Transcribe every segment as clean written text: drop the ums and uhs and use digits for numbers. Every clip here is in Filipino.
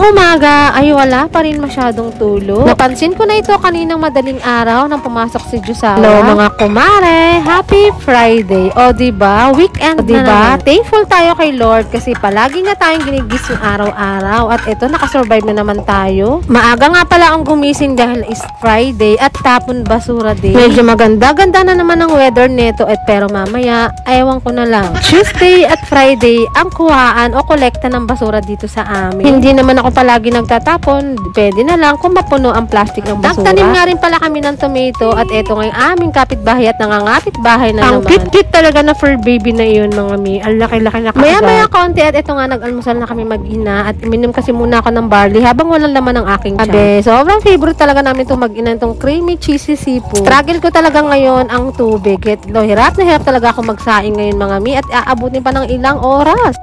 umaga ay wala pa rin masyadong tulog. Napansin ko na ito kaninang madaling araw nang pumasok si Jusawa. Hello mga kumare, happy Friday. O diba, weekend o, diba? Thankful tayo kay Lord kasi palagi nga tayong ginigising araw-araw at ito nakasurvive na naman tayo. Maaga nga pala ang gumising dahil is Friday at tapon basura day. Medyo maganda-ganda na naman ang weather nito at pero mamaya, ewan ko na lang. Tuesday at Friday ang kuhaan o kolekta ng basura dito sa amin. Hindi naman ako palagi nagtatapon. Pwede na lang kung mapuno ang plastic ng basura. Nagtanim nga rin pala kami ng tomato at eto nga yung aming kapitbahay at nangangapit bahay na naman. Ang cute-cute talaga na fur baby na yun mga mi. Ang laki-laki na kaagad. Maya-maya konti at eto nga nag-almusal na kami mag-ina at minom kasi muna ako ng barley habang walang laman ng aking tiyan. Sobrang favorite talaga namin itong mag-ina itong creamy cheesy seafood. Struggle ko talaga ngayon ang tubig. Hirap na hirap talaga ako magsaing ngayon mga mi at aabutin pa ng ilang oras.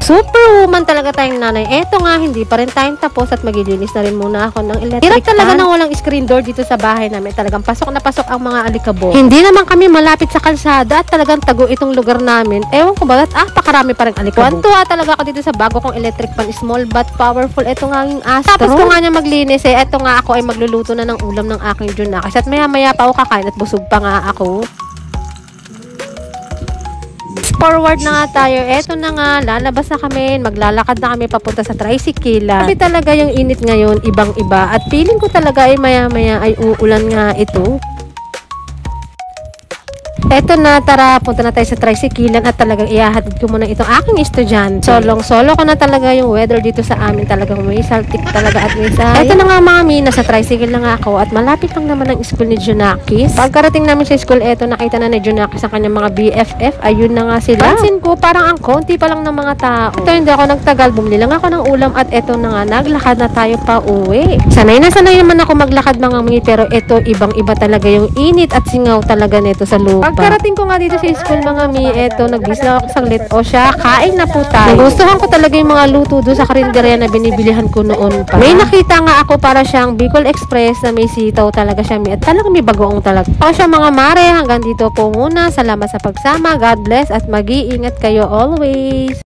Superwoman talaga tayong nanay. Eto nga, hindi pa rin tayong tapos at maglilinis na rin muna ako ng electric fan. Hirap talaga na walang screen door dito sa bahay namin. Talagang pasok na pasok ang mga alikabok. Hindi naman kami malapit sa kalsada at talagang tago itong lugar namin. Ewan ko ba, pakarami pa rin alikabok. Tuwa talaga ako dito sa bago kong electric fan. Small but powerful. Eto nga yung Astro. Tapos ko nga niya maglinis eto nga ako ay magluluto na ng ulam ng aking Junakis. At maya-maya pa ako kakain at busog pa nga ako. Forward na nga tayo. Eto na nga, lalabas na kami. Maglalakad na kami papunta sa tricycle. Kasi talaga yung init ngayon, ibang-iba. At feeling ko talaga ay maya-maya ay uulan nga ito. Eto na, tara, punta na tayo sa tricyclean at talagang ihahatid ko muna itong aking estudyante. Solo ko na talaga yung weather dito sa amin. Talagang may saltik talaga at may sayang. Eto na nga mami, nasa tricycle na nga ako at malapit lang naman ang school ni Junakis. Pagkarating namin sa school, eto nakita na ni Junakis ang kanyang mga BFF. Ayun na nga sila. Pansin ko, parang ang konti pa lang ng mga tao. Ito, hindi ako nagtagal. Bumili lang ako ng ulam at eto na nga, naglakad na tayo pa uwi. Sanay naman ako maglakad mga mami, pero eto, ibang-iba talaga yung init at singaw talaga nito sa lupa. Pagkarating ko nga dito sa school mga mi, eto, nagbis lang ako saglit. O siya, kain na po tayo. Nagustuhan ko talaga yung mga luto doon sa karinderya na binibilihan ko noon pa. May nakita nga ako para siyang Bicol Express na may sitaw talaga siya mi. At talagang may bagoong talaga. O siya mga mare, hanggang dito po muna. Salamat sa pagsama. God bless at mag-iingat kayo always.